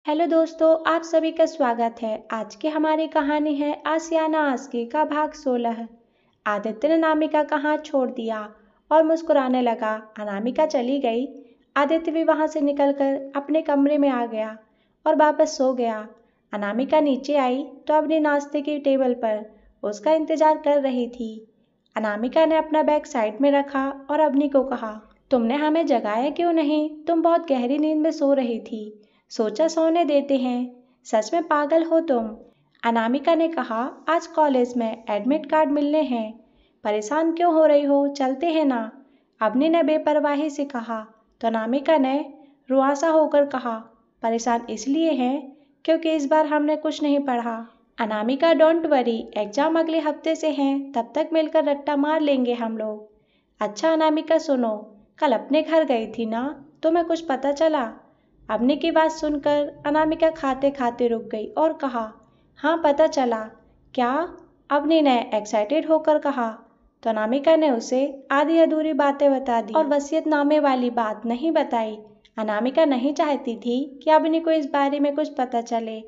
Hello दोस्तों, आप सभी का स्वागत है। आज की हमारी कहानी है आसियाना आस्की का भाग 16। आदित्य ने अनामिका का हाथ छोड़ दिया और मुस्कुराने लगा। अनामिका चली गई। आदित्य भी वहां से निकलकर अपने कमरे में आ गया और वापस सो गया। अनामिका नीचे आई तो अपने नाश्ते की टेबल पर उसका इंतजार कर रही थी। अनामिका ने अपना बैग साइड में रखा और अवनी को कहा, तुमने हमें जगाया क्यों नहीं? तुम बहुत गहरी नींद में सो रही थी। सोचा सोने देते हैं। सच में पागल हो तुम। अनामिका ने कहा, आज कॉलेज में एडमिट कार्ड मिलने हैं। परेशान क्यों हो रही हो? चलते हैं ना? अवनी ने बेपरवाही से कहा तो अनामिका ने रुआसा होकर कहा, परेशान इसलिए हैं क्योंकि इस बार हमने कुछ नहीं पढ़ा। अनामिका, डोंट वरी, एग्जाम अगले हफ्ते से हैं, तब तक मिलकर रट्टा मार लेंगे हम लोग। अच्छा अनामिका सुनो, कल अपने घर गई थी ना, तुम्हें कुछ पता चला? अवनी की बात सुनकर अनामिका खाते खाते रुक गई और कहा, हाँ पता चला। क्या? अवनी ने एक्साइटेड होकर कहा तो अनामिका ने उसे आधी अधूरी बातें बता दी और वसीयतनामे वाली बात नहीं बताई। अनामिका नहीं चाहती थी कि अवनी को इस बारे में कुछ पता चले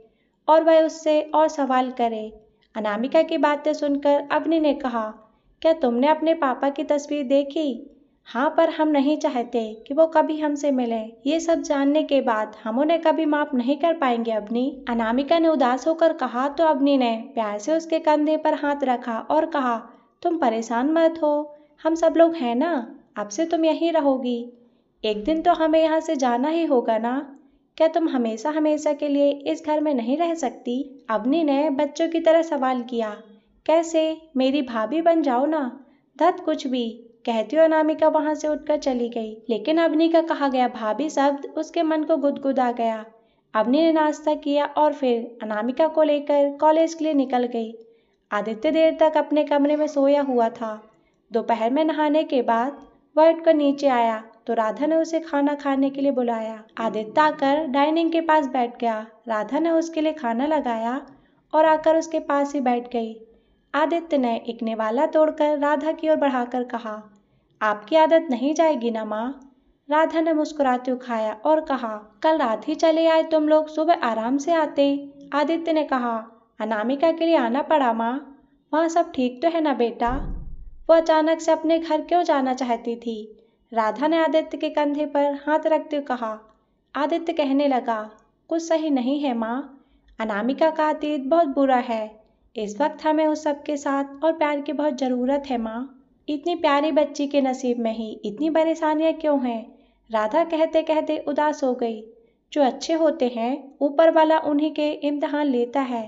और वह उससे और सवाल करे। अनामिका की बातें सुनकर अवनी ने कहा, क्या तुमने अपने पापा की तस्वीर देखी? हाँ, पर हम नहीं चाहते कि वो कभी हमसे मिले। ये सब जानने के बाद हम उन्हें कभी माफ नहीं कर पाएंगे अवनी। अनामिका ने उदास होकर कहा तो अवनी ने प्यार से उसके कंधे पर हाथ रखा और कहा, तुम परेशान मत हो, हम सब लोग हैं ना, अब से तुम यहीं रहोगी। एक दिन तो हमें यहाँ से जाना ही होगा ना? क्या तुम हमेशा हमेशा के लिए इस घर में नहीं रह सकती? अवनी ने बच्चों की तरह सवाल किया। कैसे? मेरी भाभी बन जाओ ना। धत कुछ भी, कहती हुए अनामिका वहां से उठकर चली गई। लेकिन अवनी का कहा गया भाभी शब्द उसके मन को गुदगुदा गया। अवनी ने नाश्ता किया और फिर अनामिका को लेकर कॉलेज के लिए निकल गई। आदित्य देर तक अपने कमरे में सोया हुआ था। दोपहर में नहाने के बाद वह उठकर नीचे आया तो राधा ने उसे खाना खाने के लिए बुलाया। आदित्य आकर डाइनिंग के पास बैठ गया। राधा ने उसके लिए खाना लगाया और आकर उसके पास ही बैठ गई। आदित्य ने एक निवाला तोड़कर राधा की ओर बढ़ाकर कहा, आपकी आदत नहीं जाएगी ना माँ? राधा ने मुस्कुराते हुए खाया और कहा, कल रात ही चले आए तुम लोग, सुबह आराम से आते। आदित्य ने कहा, अनामिका के लिए आना पड़ा माँ। वहाँ सब ठीक तो है ना बेटा? वो अचानक से अपने घर क्यों जाना चाहती थी? राधा ने आदित्य के कंधे पर हाथ रखते हुए कहा। आदित्य कहने लगा, कुछ सही नहीं है माँ। अनामिका का अतीत बहुत बुरा है। इस वक्त हमें उस सबके साथ और प्यार की बहुत ज़रूरत है माँ। इतनी प्यारी बच्ची के नसीब में ही इतनी परेशानियाँ क्यों हैं? राधा कहते कहते उदास हो गई। जो अच्छे होते हैं ऊपर वाला उन्हीं के इम्तिहान लेता है।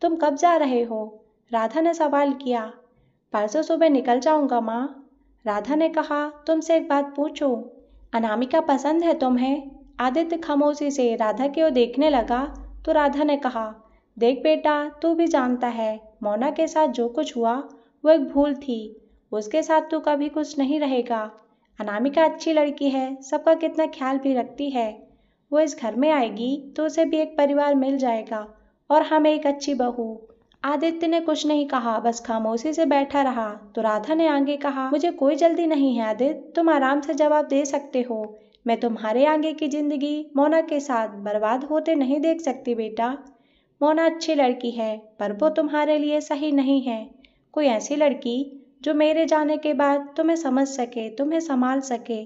तुम कब जा रहे हो? राधा ने सवाल किया। परसों सुबह निकल जाऊंगा माँ। राधा ने कहा, तुमसे एक बात पूछूं? अनामिका पसंद है तुम्हें? आदित्य खामोशी से राधा की ओर देखने लगा तो राधा ने कहा, देख बेटा, तू भी जानता है मोना के साथ जो कुछ हुआ वो एक भूल थी। उसके साथ तू कभी कुछ नहीं रहेगा। अनामिका अच्छी लड़की है, सबका कितना ख्याल भी रखती है। वो इस घर में आएगी तो उसे भी एक परिवार मिल जाएगा और हमें एक अच्छी बहू। आदित्य ने कुछ नहीं कहा, बस खामोशी से बैठा रहा तो राधा ने आगे कहा, मुझे कोई जल्दी नहीं है आदित्य, तुम आराम से जवाब दे सकते हो। मैं तुम्हारे आगे की जिंदगी मोना के साथ बर्बाद होते नहीं देख सकती बेटा। मोना अच्छी लड़की है पर वो तुम्हारे लिए सही नहीं है। कोई ऐसी लड़की जो मेरे जाने के बाद तुम्हें समझ सके, तुम्हें संभाल सके,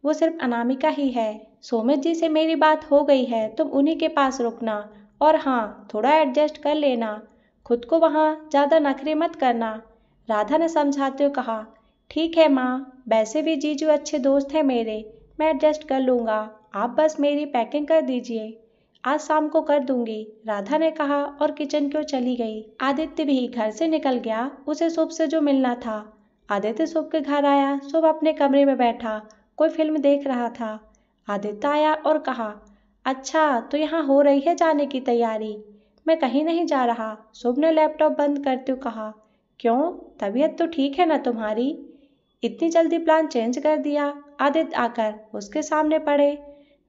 वो सिर्फ अनामिका ही है। सोमित जी से मेरी बात हो गई है, तुम उन्हीं के पास रुकना और हाँ, थोड़ा एडजस्ट कर लेना। खुद को वहाँ ज़्यादा नखरे मत करना। राधा ने समझाते हुए कहा, ठीक है माँ, वैसे भी जीजू अच्छे दोस्त हैं मेरे, मैं एडजस्ट कर लूँगा। आप बस मेरी पैकिंग कर दीजिए, आज शाम को कर दूंगी, राधा ने कहा और किचन की ओर चली गई। आदित्य भी घर से निकल गया, उसे शुभ से जो मिलना था। आदित्य शुभ के घर आया। शुभ अपने कमरे में बैठा कोई फिल्म देख रहा था। आदित्य आया और कहा, अच्छा तो यहाँ हो रही है जाने की तैयारी? मैं कहीं नहीं जा रहा। शुभ ने लैपटॉप बंद करते हुए कहा, क्यों, तबीयत तो ठीक है ना तुम्हारी? इतनी जल्दी प्लान चेंज कर दिया? आदित्य आकर उसके सामने पड़े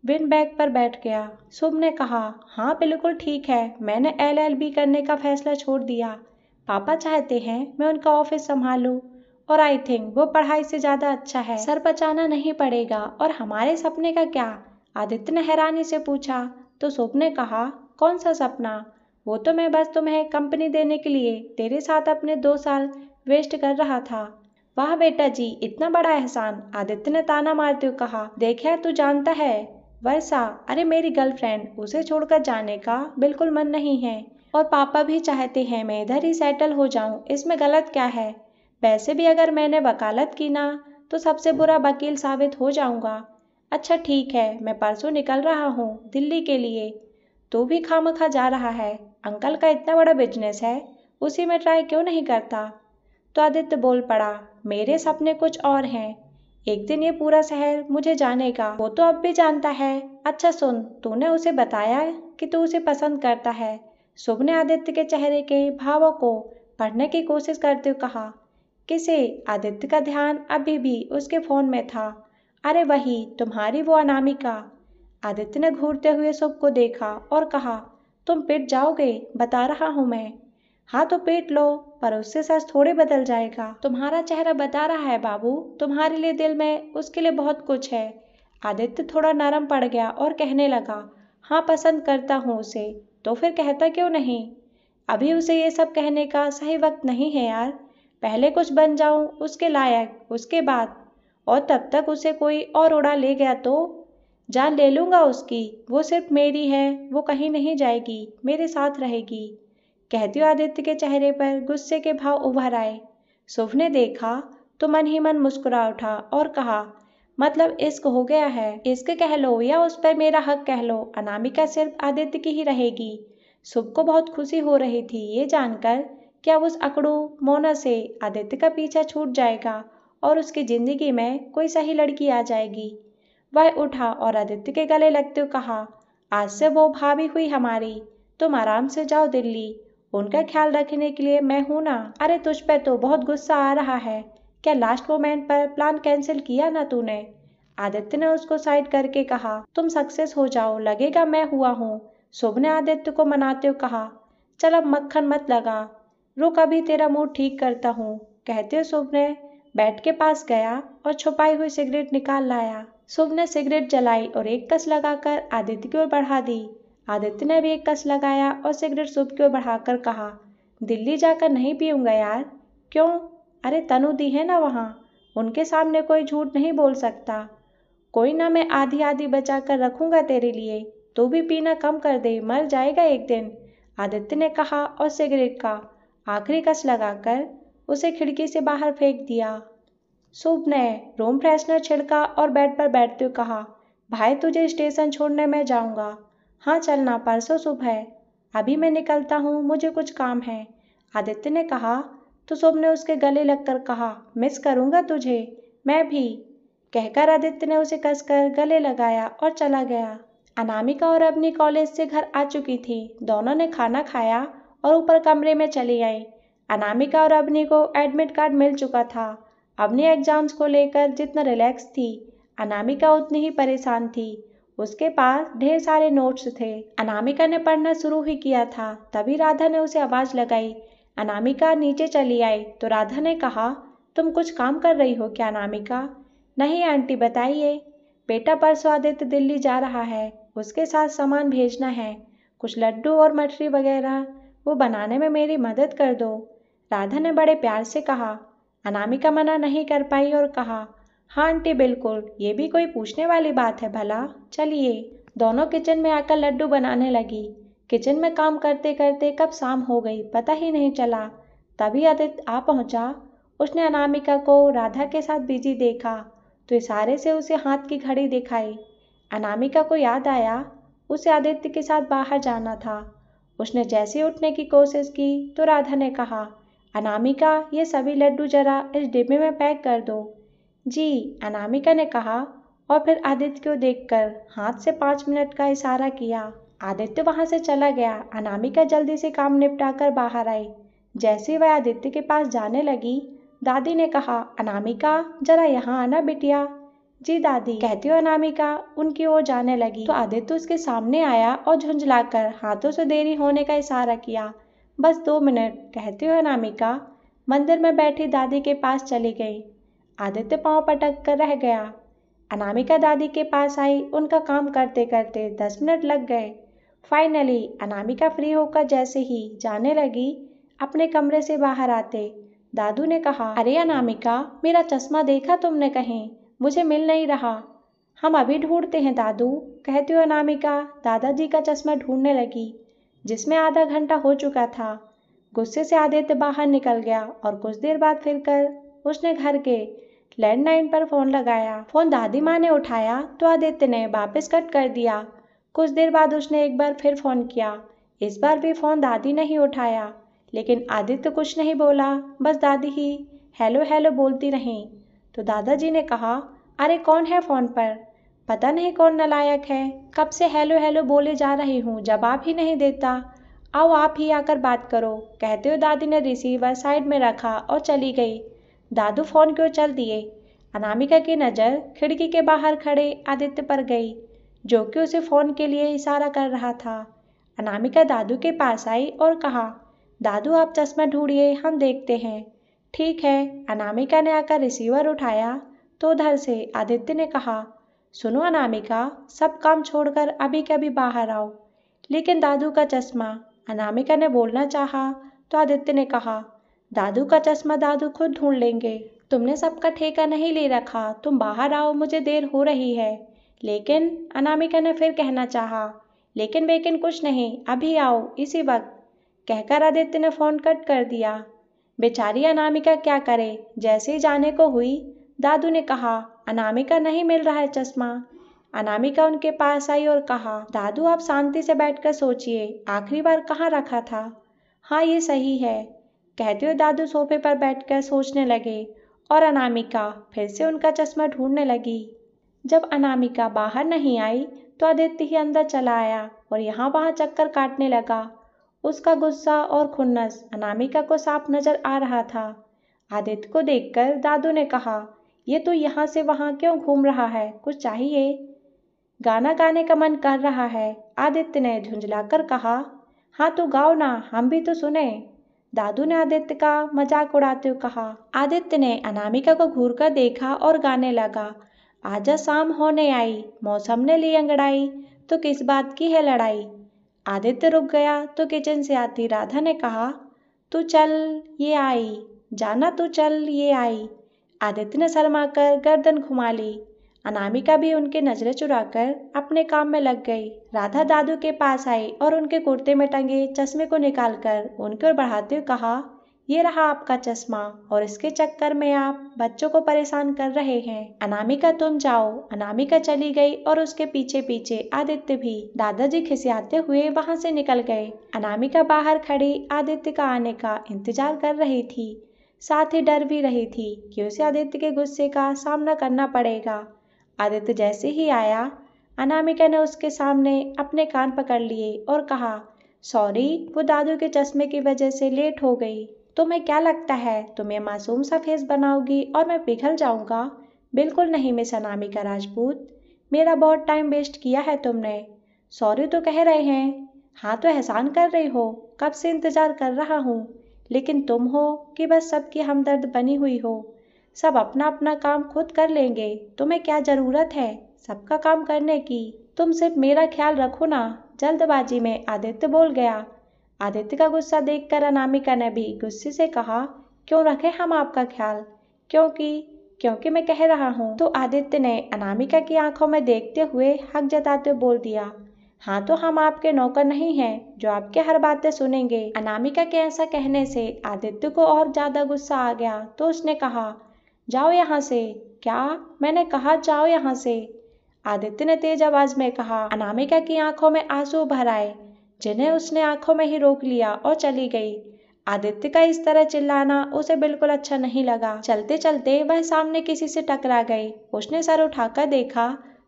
बिन बैग पर बैठ गया। शुभ ने कहा, हाँ बिल्कुल ठीक है, मैंने LLB करने का फैसला छोड़ दिया। पापा चाहते हैं मैं उनका ऑफिस संभालूं और आई थिंक वो पढ़ाई से ज़्यादा अच्छा है। सर बचाना नहीं पड़ेगा। और हमारे सपने का क्या? आदित्य ने हैरानी से पूछा। तो शुभ ने कहा, कौन सा सपना? वो तो मैं बस तुम्हें कंपनी देने के लिए तेरे साथ अपने 2 साल वेस्ट कर रहा था। वाह बेटा जी, इतना बड़ा एहसान, आदित्य ने ताना मारते हुए कहा। देख यार, तू जानता है वर्षा, अरे मेरी गर्लफ्रेंड, उसे छोड़कर जाने का बिल्कुल मन नहीं है और पापा भी चाहते हैं मैं इधर ही सेटल हो जाऊं, इसमें गलत क्या है? वैसे भी अगर मैंने वकालत की ना तो सबसे बुरा वकील साबित हो जाऊंगा। अच्छा ठीक है, मैं परसों निकल रहा हूँ दिल्ली के लिए। तू भी खामखा जा रहा है, अंकल का इतना बड़ा बिजनेस है, उसी में ट्राई क्यों नहीं करता? तो आदित्य बोल पड़ा, मेरे सपने कुछ और हैं। एक दिन ये पूरा शहर मुझे जानेगा, वो तो अब भी जानता है। अच्छा सुन, तूने उसे बताया कि तू उसे पसंद करता है? शुभ ने आदित्य के चेहरे के भावों को पढ़ने की कोशिश करते हुए कहा। किसे? आदित्य का ध्यान अभी भी उसके फोन में था। अरे वही, तुम्हारी वो अनामिका। आदित्य ने घूरते हुए शुभ को देखा और कहा, तुम पिट जाओगे, बता रहा हूं मैं। हाँ तो पीट लो, पर उससे सच थोड़े बदल जाएगा। तुम्हारा चेहरा बता रहा है बाबू, तुम्हारे लिए दिल में उसके लिए बहुत कुछ है। आदित्य थोड़ा नरम पड़ गया और कहने लगा, हाँ पसंद करता हूँ उसे, तो फिर कहता क्यों नहीं? अभी उसे ये सब कहने का सही वक्त नहीं है यार। पहले कुछ बन जाऊं उसके लायक, उसके बाद। और तब तक उसे कोई और उड़ा ले गया तो जान ले लूंगा उसकी। वो सिर्फ मेरी है, वो कहीं नहीं जाएगी, मेरे साथ रहेगी। कहती हुए आदित्य के चेहरे पर गुस्से के भाव उभर आए। शुभ ने देखा तो मन ही मन मुस्कुरा उठा और कहा, मतलब इश्क हो गया है? इश्क कह लो या उस पर मेरा हक कह लो, अनामिका सिर्फ आदित्य की ही रहेगी। शुभ को बहुत खुशी हो रही थी ये जानकर कि अब उस अकड़ू मोना से आदित्य का पीछा छूट जाएगा और उसकी जिंदगी में कोई सही लड़की आ जाएगी। वह उठा और आदित्य के गले लगते हुए कहा, आज से वो भाभी हुई हमारी, तुम आराम से जाओ दिल्ली, उनका ख्याल रखने के लिए मैं हूं ना। अरे तुझ पे तो बहुत गुस्सा आ रहा है, क्या लास्ट मोमेंट पर प्लान कैंसिल किया ना तूने? आदित्य ने उसको साइड करके कहा, तुम सक्सेस हो जाओ, लगेगा मैं हुआ हूँ। शुभ ने आदित्य को मनाते हुए कहा, चल अब मक्खन मत लगा, रुक अभी तेरा मूड ठीक करता हूँ। कहते हुए शुभ ने बेड के पास गया और छुपाई हुई सिगरेट निकाल लाया। शुभ ने सिगरेट जलाई और एक कस लगाकर आदित्य की ओर बढ़ा दी। आदित्य ने भी एक कस लगाया और सिगरेट शुभ की ओर बढ़ाकर कहा, दिल्ली जाकर नहीं पीऊंगा यार। क्यों? अरे तनु दी है ना वहाँ, उनके सामने कोई झूठ नहीं बोल सकता। कोई ना, मैं आधी आधी बचा कर रखूंगा तेरे लिए, तू भी पीना कम कर दे, मर जाएगा एक दिन। आदित्य ने कहा और सिगरेट का आखिरी कस लगाकर उसे खिड़की से बाहर फेंक दिया। शुभ ने रूम फ्रेशनर छिड़का और बेड पर बैठते हुए कहा, भाई तुझे स्टेशन छोड़ने मैं जाऊंगा। हाँ चलना, परसों सुबह है। अभी मैं निकलता हूँ, मुझे कुछ काम है। आदित्य ने कहा तो शुभ ने उसके गले लगकर कहा, मिस करूंगा तुझे। मैं भी। कहकर आदित्य ने उसे कसकर गले लगाया और चला गया। अनामिका और अवनी कॉलेज से घर आ चुकी थी। दोनों ने खाना खाया और ऊपर कमरे में चली आई। अनामिका और अवनी को एडमिट कार्ड मिल चुका था। अवनी एग्जाम्स को लेकर जितना रिलैक्स थी, अनामिका उतनी ही परेशान थी। उसके पास ढेर सारे नोट्स थे। अनामिका ने पढ़ना शुरू ही किया था, तभी राधा ने उसे आवाज लगाई। अनामिका नीचे चली आई तो राधा ने कहा, तुम कुछ काम कर रही हो क्या अनामिका? नहीं आंटी, बताइए। बेटा परसों आदित्य दिल्ली जा रहा है, उसके साथ सामान भेजना है, कुछ लड्डू और मठरी वगैरह, वो बनाने में मेरी मदद कर दो। राधा ने बड़े प्यार से कहा। अनामिका मना नहीं कर पाई और कहा, हाँ आंटी बिल्कुल, ये भी कोई पूछने वाली बात है भला, चलिए। दोनों किचन में आकर लड्डू बनाने लगी। किचन में काम करते करते कब शाम हो गई पता ही नहीं चला। तभी आदित्य आ पहुंचा। उसने अनामिका को राधा के साथ बिजी देखा तो इशारे से उसे हाथ की घड़ी दिखाई। अनामिका को याद आया उसे आदित्य के साथ बाहर जाना था। उसने जैसे उठने की कोशिश की तो राधा ने कहा, अनामिका ये सभी लड्डू जरा इस डिब्बे में पैक कर दो। जी, अनामिका ने कहा और फिर आदित्य को देखकर हाथ से 5 मिनट का इशारा किया। आदित्य वहां से चला गया। अनामिका जल्दी से काम निपटाकर बाहर आई। जैसे वह आदित्य के पास जाने लगी, दादी ने कहा, अनामिका जरा यहाँ आना बिटिया। जी दादी, कहती हुए अनामिका उनकी ओर जाने लगी तो आदित्य उसके सामने आया और झुंझलाकर हाथों से देरी होने का इशारा किया। बस 2 मिनट, कहती हुए अनामिका मंदिर में बैठी दादी के पास चली गई। आदित्य पांव पटक कर रह गया। अनामिका दादी के पास आई। उनका काम करते करते 10 मिनट लग गए। फाइनली अनामिका फ्री होकर जैसे ही जाने लगी, अपने कमरे से बाहर आते दादू ने कहा, अरे अनामिका, मेरा चश्मा देखा तुमने कहीं? मुझे मिल नहीं रहा। हम अभी ढूंढते हैं दादू, कहती हुई अनामिका दादाजी का चश्मा ढूंढने लगी, जिसमें आधा घंटा हो चुका था। गुस्से से आदित्य बाहर निकल गया और कुछ देर बाद फिर कर उसने घर के लैंडलाइन पर फोन लगाया। फोन दादी माँ ने उठाया तो आदित्य ने वापस कट कर दिया। कुछ देर बाद उसने एक बार फिर फोन किया। इस बार भी फोन दादी नहीं उठाया, लेकिन आदित्य कुछ नहीं बोला, बस दादी ही हेलो हेलो बोलती रहीं। तो दादाजी ने कहा, अरे कौन है फोन पर? पता नहीं कौन नालायक है, कब से हेलो हेलो बोले जा रही हूँ, जवाब ही नहीं देता। आओ आप ही आकर बात करो, कहते हुए दादी ने रिसीवर साइड में रखा और चली गई। दादू फोन की ओर चल दिए। अनामिका की नज़र खिड़की के बाहर खड़े आदित्य पर गई, जो कि उसे फोन के लिए इशारा कर रहा था। अनामिका दादू के पास आई और कहा, दादू आप चश्मा ढूंढिए, हम देखते हैं। ठीक है। अनामिका ने आकर रिसीवर उठाया तो उधर से आदित्य ने कहा, सुनो अनामिका, सब काम छोड़कर अभी के अभी बाहर आओ। लेकिन दादू का चश्मा, अनामिका ने बोलना चाहा तो आदित्य ने कहा, दादू का चश्मा दादू खुद ढूंढ लेंगे, तुमने सबका ठेका नहीं ले रखा, तुम बाहर आओ, मुझे देर हो रही है। लेकिन अनामिका ने फिर कहना चाहा, लेकिन कुछ नहीं, अभी आओ इसी वक्त, कहकर आदित्य ने फोन कट कर दिया। बेचारी अनामिका क्या करे, जैसे ही जाने को हुई दादू ने कहा, अनामिका नहीं मिल रहा है चश्मा। अनामिका उनके पास आई और कहा, दादू आप शांति से बैठकर सोचिए, आखिरी बार कहाँ रखा था? हाँ ये सही है, कहते हुए दादू सोफे पर बैठकर सोचने लगे और अनामिका फिर से उनका चश्मा ढूंढने लगी। जब अनामिका बाहर नहीं आई तो आदित्य ही अंदर चला आया और यहाँ वहाँ चक्कर काटने लगा। उसका गुस्सा और खुन्नस अनामिका को साफ नजर आ रहा था। आदित्य को देखकर दादू ने कहा, ये तो यहाँ से वहाँ क्यों घूम रहा है, कुछ चाहिए? गाना गाने का मन कर रहा है, आदित्य ने झुंझलाकर कहा। हाँ तो गाओ ना, हम भी तो सुने, दादू ने आदित्य का मजाक उड़ाते हुए कहा। आदित्य ने अनामिका को घूर कर देखा और गाने लगा, आजा शाम होने आई, मौसम ने ली अंगड़ाई, तो किस बात की है लड़ाई। आदित्य रुक गया तो किचन से आती राधा ने कहा, तू चल ये आई, जाना तू चल ये आई। आदित्य ने शर्माकर गर्दन घुमा ली। अनामिका भी उनके नजरें चुराकर अपने काम में लग गई। राधा दादू के पास आई और उनके कुर्ते में टंगे चश्मे को निकालकर उनकी ओर बढ़ाते हुए कहा, ये रहा आपका चश्मा और इसके चक्कर में आप बच्चों को परेशान कर रहे हैं। अनामिका तुम जाओ। अनामिका चली गई और उसके पीछे पीछे आदित्य भी। दादाजी खिसियाते हुए वहां से निकल गए। अनामिका बाहर खड़ी आदित्य का आने का इंतजार कर रही थी, साथ ही डर भी रही थी कि उसे आदित्य के गुस्से का सामना करना पड़ेगा। आदित्य जैसे ही आया, अनामिका ने उसके सामने अपने कान पकड़ लिए और कहा, सॉरी, वो दादू के चश्मे की वजह से लेट हो गई। तुम्हें क्या लगता है तुम ये मासूम सा फेस बनाओगी और मैं पिघल जाऊंगा? बिल्कुल नहीं मिस अनामिका राजपूत, मेरा बहुत टाइम वेस्ट किया है तुमने। सॉरी तो कह रहे हैं, हाँ तो एहसान कर रही हो, कब से इंतजार कर रहा हूँ, लेकिन तुम हो कि बस सबकी हमदर्द बनी हुई हो। सब अपना अपना काम खुद कर लेंगे, तुम्हें क्या जरूरत है सबका काम करने की? तुम सिर्फ मेरा ख्याल रखो ना, जल्दबाजी में आदित्य बोल गया। आदित्य का गुस्सा देखकर अनामिका ने भी गुस्से से कहा, क्यों रखे हम आपका ख्याल? क्योंकि मैं कह रहा हूँ। तो आदित्य ने अनामिका की आंखों में देखते हुए हक जताते हुए बोल दिया, हाँ तो हम आपके नौकर नहीं हैं जो आपके हर बातें सुनेंगे। अनामिका के ऐसा कहने से आदित्य को और ज्यादा गुस्सा आ गया तो उसने कहा, जाओ यहाँ से। क्या? मैंने कहा जाओ यहाँ से, आदित्य ने तेज आवाज में कहा। अनामिका की आंखों में आंसू भर आए, जिन्हें उसने आंखों में ही रोक लिया और चली गई। आदित्य का इस तरह चिल्लाना उसे बिल्कुल अच्छा नहीं लगा। चलते चलते वह सामने किसी से टकरा गई। उसने सर उठाकर देखा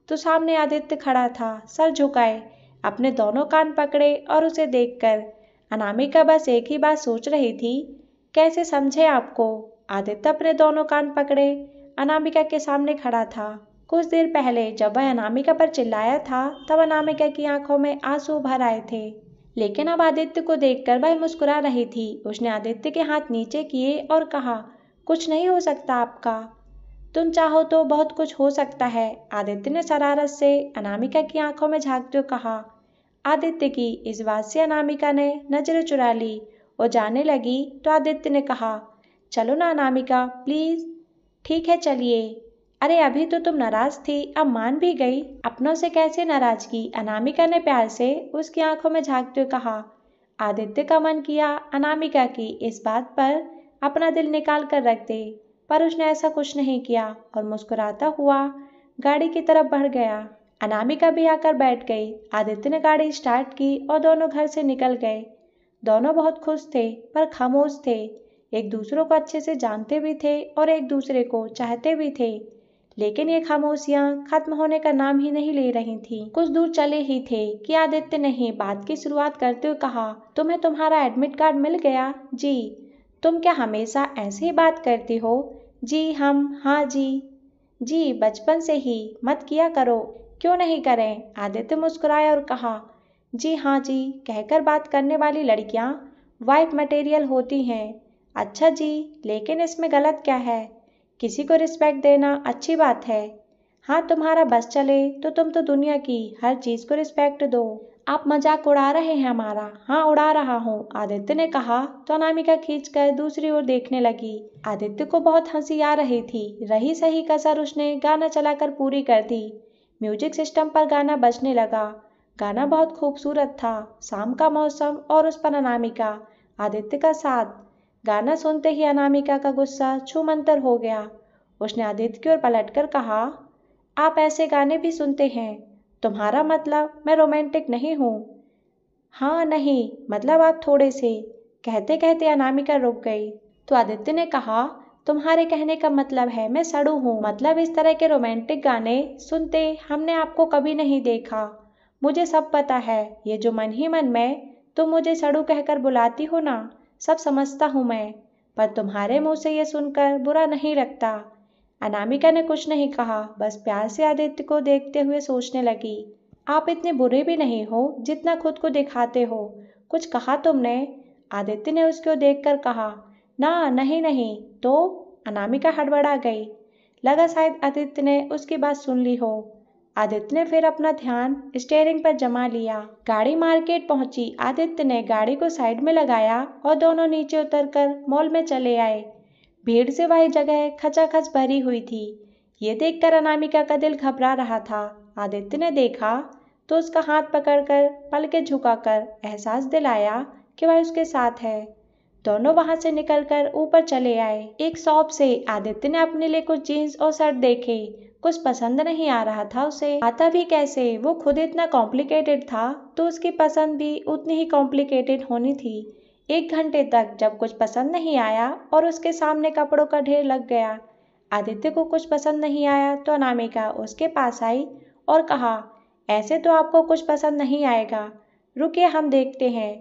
तो सामने आदित्य खड़ा था, सर झुकाए, अपने दोनों कान पकड़े और उसे देखकर अनामिका बस एक ही बात सोच रही थी, कैसे समझे आपको। आदित्य अपने दोनों कान पकड़े अनामिका के सामने खड़ा था। कुछ देर पहले जब वह अनामिका पर चिल्लाया था तब अनामिका की आंखों में आंसू भर आए थे, लेकिन अब आदित्य को देखकर वह मुस्कुरा रही थी। उसने आदित्य के हाथ नीचे किए और कहा, कुछ नहीं हो सकता आपका, तुम चाहो तो बहुत कुछ हो सकता है। आदित्य ने शरारत से अनामिका की आंखों में झांकते हुए कहा। आदित्य की इस बात से अनामिका ने नजरें चुरा ली और जाने लगी तो आदित्य ने कहा, चलो ना अनामिका प्लीज। ठीक है चलिए। अरे अभी तो तुम नाराज थी, अब मान भी गई। अपनों से कैसे नाराजगी, अनामिका ने प्यार से उसकी आंखों में झांकते हुए कहा। आदित्य का मन किया अनामिका की इस बात पर अपना दिल निकाल कर रख दे, पर उसने ऐसा कुछ नहीं किया और मुस्कुराता हुआ गाड़ी की तरफ बढ़ गया। अनामिका भी आकर बैठ गई। आदित्य ने गाड़ी स्टार्ट की और दोनों घर से निकल गए। दोनों बहुत खुश थे पर खामोश थे। एक दूसरों को अच्छे से जानते भी थे और एक दूसरे को चाहते भी थे, लेकिन ये खामोशियां खत्म होने का नाम ही नहीं ले रही थीं। कुछ दूर चले ही थे कि आदित्य ने ही बात की शुरुआत करते हुए कहा, तुम्हें तुम्हारा एडमिट कार्ड मिल गया? जी। तुम क्या हमेशा ऐसे ही बात करती हो? जी हाँ जी। जी बचपन से ही, मत किया करो। क्यों नहीं करें? आदित्य मुस्कुराया और कहा, जी हाँ जी कहकर बात करने वाली लड़कियां वाइफ मटेरियल होती हैं। अच्छा जी, लेकिन इसमें गलत क्या है? किसी को रिस्पेक्ट देना अच्छी बात है। हाँ तुम्हारा बस चले तो तुम तो दुनिया की हर चीज को रिस्पेक्ट दो। आप मजाक उड़ा रहे हैं हमारा? हाँ उड़ा रहा हूँ, आदित्य ने कहा तो अनामिका खींचकर दूसरी ओर देखने लगी। आदित्य को बहुत हंसी आ रही थी। रही सही कसर उसने गाना चलाकर पूरी कर दी। म्यूजिक सिस्टम पर गाना बजने लगा। गाना बहुत खूबसूरत था। शाम का मौसम और उस पर अनामिका, आदित्य का साथ। गाना सुनते ही अनामिका का गुस्सा छूमंतर हो गया। उसने आदित्य की ओर पलटकर कहा, आप ऐसे गाने भी सुनते हैं? तुम्हारा मतलब मैं रोमांटिक नहीं हूँ? हाँ नहीं, मतलब आप थोड़े से। कहते कहते अनामिका रुक गई तो आदित्य ने कहा, तुम्हारे कहने का मतलब है मैं सड़ू हूँ? मतलब इस तरह के रोमांटिक गाने सुनते हमने आपको कभी नहीं देखा। मुझे सब पता है, ये जो मन ही मन में तुम मुझे सड़ू कहकर बुलाती हो ना, सब समझता हूँ मैं, पर तुम्हारे मुंह से ये सुनकर बुरा नहीं लगता। अनामिका ने कुछ नहीं कहा, बस प्यार से आदित्य को देखते हुए सोचने लगी, आप इतने बुरे भी नहीं हो जितना खुद को दिखाते हो। कुछ कहा तुमने? आदित्य ने उसकी ओर देखकर कहा, ना नहीं नहीं। तो? अनामिका हड़बड़ा गई। लगा शायद आदित्य ने उसकी बात सुन ली हो। आदित्य ने फिर अपना ध्यान स्टीयरिंग पर जमा लिया। गाड़ी मार्केट पहुंची। आदित्य ने गाड़ी को साइड में लगाया और दोनों नीचे उतरकर मॉल में चले आए। भीड़ से वही जगह खचाखच भरी हुई थी। ये देखकर अनामिका का दिल घबरा रहा था। आदित्य ने देखा तो उसका हाथ पकड़कर पलकें झुकाकर एहसास दिलाया कि वह उसके साथ है। दोनों वहां से निकलकर ऊपर चले आए। एक शॉप से आदित्य ने अपने लिए कुछ जीन्स और शर्ट देखे। कुछ पसंद नहीं आ रहा था उसे। आता भी कैसे? वो खुद इतना कॉम्प्लिकेटेड था तो उसकी पसंद भी उतनी ही कॉम्प्लिकेटेड होनी थी। 1 घंटे तक जब कुछ पसंद नहीं आया और उसके सामने कपड़ों का ढेर लग गया। आदित्य को कुछ पसंद नहीं आया तो अनामिका उसके पास आई और कहा, ऐसे तो आपको कुछ पसंद नहीं आएगा, रुकिए हम देखते हैं।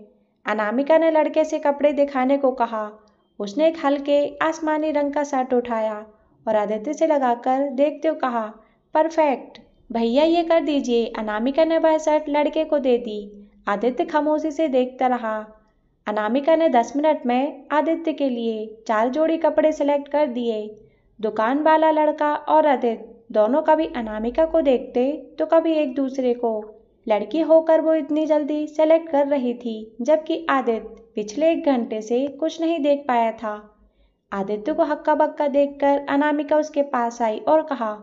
अनामिका ने लड़के से कपड़े दिखाने को कहा। उसने एक हल्के आसमानी रंग का शर्ट उठाया और आदित्य से लगाकर देखते हुए कहा, परफेक्ट। भैया ये कर दीजिए। अनामिका ने वह शर्ट लड़के को दे दी। आदित्य खामोशी से देखता रहा। अनामिका ने 10 मिनट में आदित्य के लिए 4 जोड़ी कपड़े सिलेक्ट कर दिए। दुकान वाला लड़का और आदित्य दोनों कभी अनामिका को देखते तो कभी एक दूसरे को। लड़की होकर वो इतनी जल्दी सेलेक्ट कर रही थी, जबकि आदित्य पिछले 1 घंटे से कुछ नहीं देख पाया था। आदित्य को हक्का बक्का देखकर अनामिका उसके पास आई और कहा,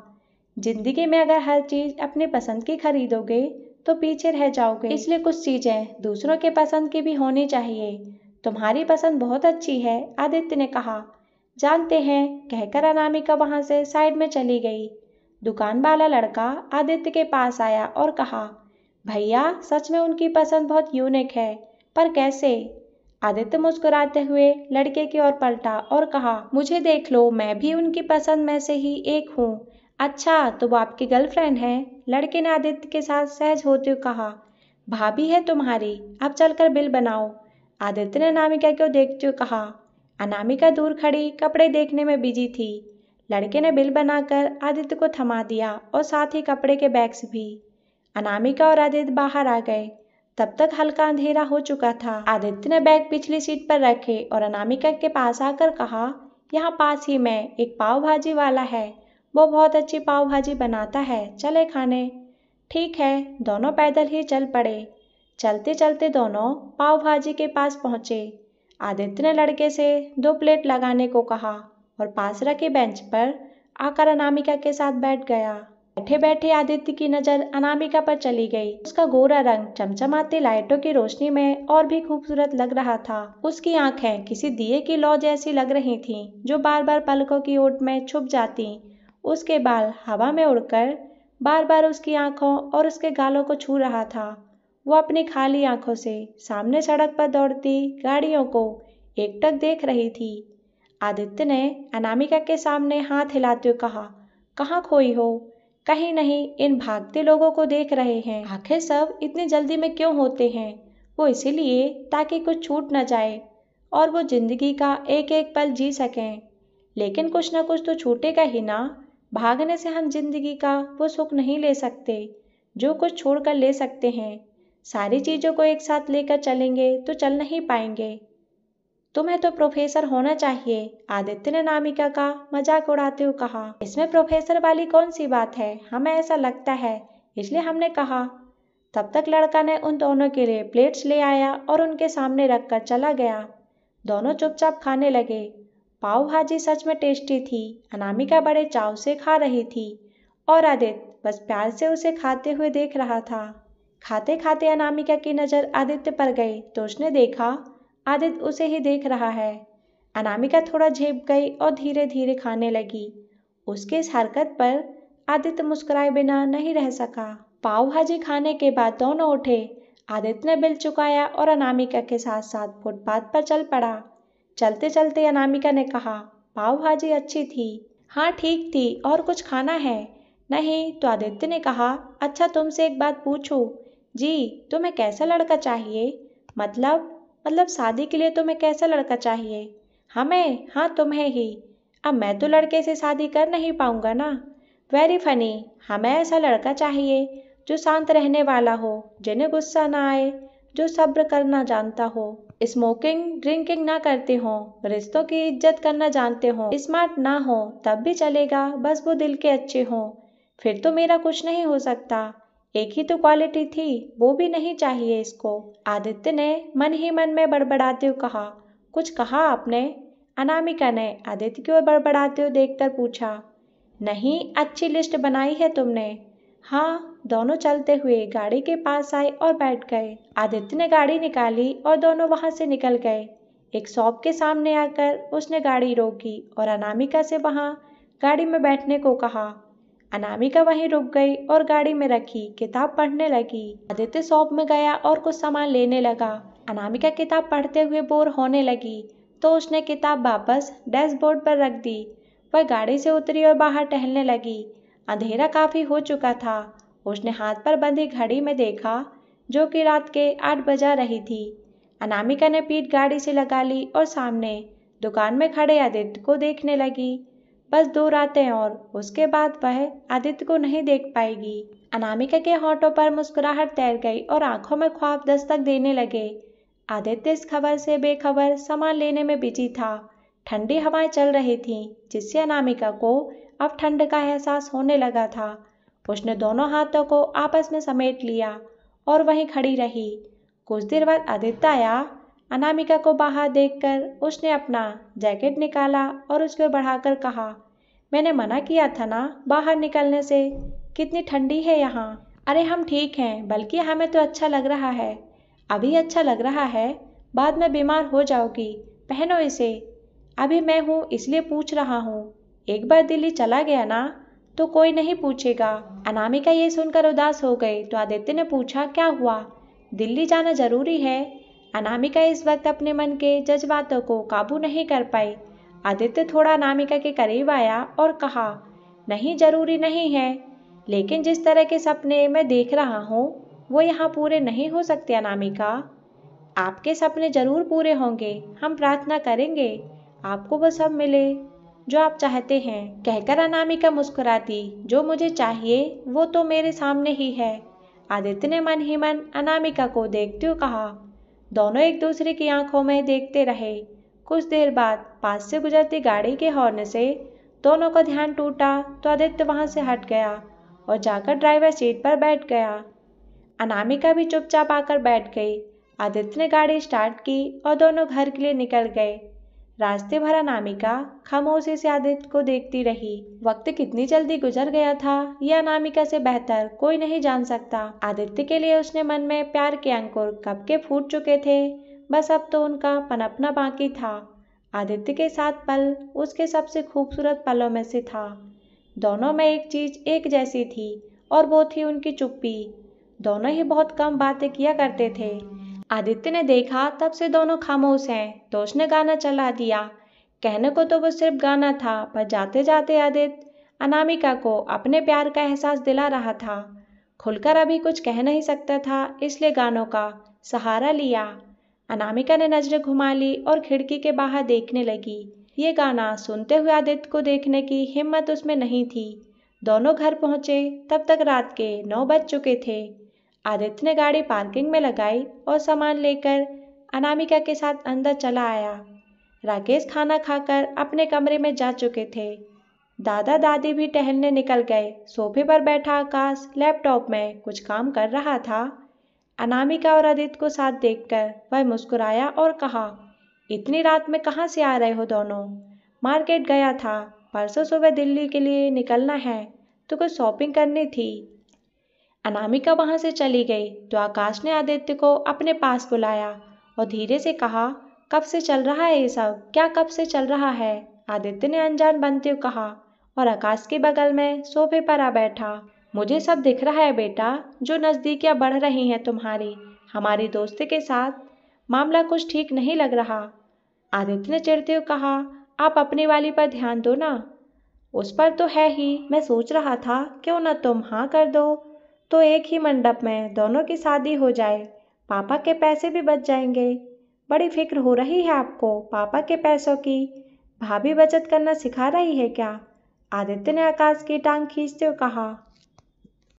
जिंदगी में अगर हर चीज अपनी पसंद की खरीदोगे तो पीछे रह जाओगे, इसलिए कुछ चीजें दूसरों के पसंद की भी होनी चाहिए। तुम्हारी पसंद बहुत अच्छी है, आदित्य ने कहा। जानते हैं, कहकर अनामिका वहां से साइड में चली गई। दुकान वाला लड़का आदित्य के पास आया और कहा, भैया सच में उनकी पसंद बहुत यूनिक है, पर कैसे? आदित्य मुस्कुराते हुए लड़के की ओर पलटा और कहा, मुझे देख लो, मैं भी उनकी पसंद में से ही एक हूँ। अच्छा तो वो आपकी गर्लफ्रेंड है? लड़के ने आदित्य के साथ सहज होते हुए कहा। भाभी है तुम्हारी, अब चलकर बिल बनाओ, आदित्य ने अनामिका को देखते हुए कहा। अनामिका दूर खड़ी कपड़े देखने में बिजी थी। लड़के ने बिल बनाकर आदित्य को थमा दिया और साथ ही कपड़े के बैग्स भी। अनामिका और आदित्य बाहर आ गए। तब तक हल्का अंधेरा हो चुका था। आदित्य ने बैग पिछली सीट पर रखे और अनामिका के पास आकर कहा, यहाँ पास ही में एक पाव भाजी वाला है, वो बहुत अच्छी पाव भाजी बनाता है, चले खाने? ठीक है। दोनों पैदल ही चल पड़े। चलते चलते दोनों पाव भाजी के पास पहुंचे। आदित्य ने लड़के से 2 प्लेट लगाने को कहा और पास रखे बेंच पर आकर अनामिका के साथ बैठ गया। बैठे बैठे आदित्य की नजर अनामिका पर चली गई। उसका गोरा रंग चमचमाती लाइटों की रोशनी में और भी खूबसूरत लग रहा था। उसकी आंखें किसी दिए की लौ जैसी लग रही थीं, जो बार बार पलकों की ओट में छुप जाती। उसके बाल हवा में उड़कर बार बार उसकी आंखों और उसके गालों को छू रहा था। वो अपनी खाली आंखों से सामने सड़क पर दौड़ती गाड़ियों को एकटक देख रही थी। आदित्य ने अनामिका के सामने हाथ हिलाते हुए कहा, कहाँ खोई हो? कहीं नहीं, इन भागते लोगों को देख रहे हैं। आखिर सब इतनी जल्दी में क्यों होते हैं? वो इसीलिए ताकि कुछ छूट न जाए और वो जिंदगी का एक एक पल जी सकें। लेकिन कुछ न कुछ तो छूटेगा ही ना। भागने से हम जिंदगी का वो सुख नहीं ले सकते जो कुछ छोड़कर ले सकते हैं। सारी चीज़ों को एक साथ लेकर चलेंगे तो चल नहीं पाएंगे। तुम्हें तो प्रोफेसर होना चाहिए, आदित्य ने अनामिका का मजाक उड़ाते हुए कहा। इसमें प्रोफेसर वाली कौन सी बात है? हमें ऐसा लगता है, इसलिए हमने कहा। तब तक लड़का ने उन दोनों के लिए प्लेट्स ले आया और उनके सामने रखकर चला गया। दोनों चुपचाप खाने लगे। पाव भाजी सच में टेस्टी थी। अनामिका बड़े चाव से खा रही थी और आदित्य बस प्यार से उसे खाते हुए देख रहा था। खाते खाते अनामिका की नज़र आदित्य पर गई तो उसने देखा आदित्य उसे ही देख रहा है। अनामिका थोड़ा झेप गई और धीरे धीरे खाने लगी। उसके इस हरकत पर आदित्य मुस्कुराए बिना नहीं रह सका। पाव भाजी खाने के बाद दोनों उठे। आदित्य ने बिल चुकाया और अनामिका के साथ साथ फुटपाथ पर चल पड़ा। चलते चलते अनामिका ने कहा, पाव भाजी अच्छी थी। हाँ ठीक थी, और कुछ खाना है? नहीं, तो आदित्य ने कहा, अच्छा तुमसे एक बात पूछूं? जी, तुम्हें कैसा लड़का चाहिए? मतलब शादी के लिए तुम्हें कैसा लड़का चाहिए? हमें? हाँ तुम्हें ही। अब मैं तो लड़के से शादी कर नहीं पाऊंगा ना। Very funny. हमें ऐसा लड़का चाहिए जो शांत रहने वाला हो, जिन्हें गुस्सा ना आए, जो सब्र करना जानता हो, स्मोकिंग ड्रिंकिंग ना करते हो, रिश्तों की इज्जत करना जानते हो, स्मार्ट ना हो तब भी चलेगा, बस वो दिल के अच्छे हो। फिर तो मेरा कुछ नहीं हो सकता। एक ही तो क्वालिटी थी, वो भी नहीं चाहिए इसको। आदित्य ने मन ही मन में बड़बड़ाते हुए कहा। कुछ कहा आपने? अनामिका ने आदित्य की ओर बड़बड़ाते हुए देखकर पूछा। नहीं, अच्छी लिस्ट बनाई है तुमने। हाँ। दोनों चलते हुए गाड़ी के पास आए और बैठ गए। आदित्य ने गाड़ी निकाली और दोनों वहां से निकल गए। एक शॉप के सामने आकर उसने गाड़ी रोकी और अनामिका से वहां गाड़ी में बैठने को कहा। अनामिका वहीं रुक गई और गाड़ी में रखी किताब पढ़ने लगी। आदित्य शॉप में गया और कुछ सामान लेने लगा। अनामिका किताब पढ़ते हुए बोर होने लगी तो उसने किताब वापस डैशबोर्ड पर रख दी। वह गाड़ी से उतरी और बाहर टहलने लगी। अंधेरा काफी हो चुका था। उसने हाथ पर बंधी घड़ी में देखा जो कि रात के 8 बजा रही थी। अनामिका ने पीठ गाड़ी से लगा ली और सामने दुकान में खड़े आदित्य को देखने लगी। बस 2 रातें और उसके बाद वह आदित्य को नहीं देख पाएगी। अनामिका के होठों पर मुस्कुराहट तैर गई और आंखों में ख्वाब दस्तक देने लगे। आदित्य इस खबर से बेखबर सामान लेने में बिजी था। ठंडी हवाएं चल रही थीं, जिससे अनामिका को अब ठंड का एहसास होने लगा था। उसने दोनों हाथों को आपस में समेट लिया और वहीं खड़ी रही। कुछ देर बाद आदित्य आया। अनामिका को बाहर देखकर उसने अपना जैकेट निकाला और उसको बढ़ाकर कहा, मैंने मना किया था ना बाहर निकलने से, कितनी ठंडी है यहाँ। अरे हम ठीक हैं, बल्कि हमें तो अच्छा लग रहा है। अभी अच्छा लग रहा है, बाद में बीमार हो जाओगी। पहनो इसे। अभी मैं हूँ इसलिए पूछ रहा हूँ, एक बार दिल्ली चला गया ना तो कोई नहीं पूछेगा। अनामिका ये सुनकर उदास हो गई तो आदित्य ने पूछा, क्या हुआ? दिल्ली जाना जरूरी है? अनामिका इस वक्त अपने मन के जज्बातों को काबू नहीं कर पाई। आदित्य थोड़ा अनामिका के करीब आया और कहा, नहीं जरूरी नहीं है, लेकिन जिस तरह के सपने मैं देख रहा हूँ वो यहाँ पूरे नहीं हो सकते अनामिका। आपके सपने जरूर पूरे होंगे, हम प्रार्थना करेंगे आपको वो सब मिले जो आप चाहते हैं। कहकर अनामिका मुस्कुराती, जो मुझे चाहिए वो तो मेरे सामने ही है। आदित्य ने मन ही मन अनामिका को देखते हुए कहा। दोनों एक दूसरे की आंखों में देखते रहे। कुछ देर बाद पास से गुजरती गाड़ी के हॉर्न से दोनों का ध्यान टूटा तो आदित्य वहां से हट गया और जाकर ड्राइवर सीट पर बैठ गया। अनामिका भी चुपचाप आकर बैठ गई। आदित्य ने गाड़ी स्टार्ट की और दोनों घर के लिए निकल गए। रास्ते भर अनामिका खामोशी से आदित्य को देखती रही। वक्त कितनी जल्दी गुजर गया था, यह अनामिका से बेहतर कोई नहीं जान सकता। आदित्य के लिए उसने मन में प्यार के अंकुर कब के फूट चुके थे, बस अब तो उनका पनपना बाकी था। आदित्य के साथ पल उसके सबसे खूबसूरत पलों में से था। दोनों में एक चीज एक जैसी थी और वो थी उनकी चुप्पी। दोनों ही बहुत कम बातें किया करते थे। आदित्य ने देखा तब से दोनों खामोश हैं, तो उसने गाना चला दिया। कहने को तो वो सिर्फ गाना था, पर जाते जाते आदित्य अनामिका को अपने प्यार का एहसास दिला रहा था। खुलकर अभी कुछ कह नहीं सकता था, इसलिए गानों का सहारा लिया। अनामिका ने नजरें घुमा ली और खिड़की के बाहर देखने लगी। ये गाना सुनते हुए आदित्य को देखने की हिम्मत उसमें नहीं थी। दोनों घर पहुंचे तब तक रात के 9 बज चुके थे। आदित्य ने गाड़ी पार्किंग में लगाई और सामान लेकर अनामिका के साथ अंदर चला आया। राकेश खाना खाकर अपने कमरे में जा चुके थे। दादा दादी भी टहलने निकल गए। सोफे पर बैठा आकाश लैपटॉप में कुछ काम कर रहा था। अनामिका और आदित्य को साथ देखकर वह मुस्कुराया और कहा, इतनी रात में कहाँ से आ रहे हो दोनों? मार्केट गया था, परसों सुबह दिल्ली के लिए निकलना है, तो कुछ शॉपिंग करनी थी। अनामिका वहां से चली गई तो आकाश ने आदित्य को अपने पास बुलाया और धीरे से कहा, कब से चल रहा है ये सब? क्या कब से चल रहा है? आदित्य ने अनजान बनते हुए कहा और आकाश के बगल में सोफे पर आ बैठा। मुझे सब दिख रहा है बेटा, जो नज़दीकियां बढ़ रही हैं तुम्हारी हमारी दोस्ती के साथ। मामला कुछ ठीक नहीं लग रहा। आदित्य ने चिढ़ते हुए कहा, आप अपनी वाली पर ध्यान दो ना। उस पर तो है ही, मैं सोच रहा था क्यों न तुम हाँ कर दो, तो एक ही मंडप में दोनों की शादी हो जाए। पापा के पैसे भी बच जाएंगे। बड़ी फिक्र हो रही है आपको पापा के पैसों की। भाभी बचत करना सिखा रही है क्या? आदित्य ने आकाश की टांग खींचते हुए कहा।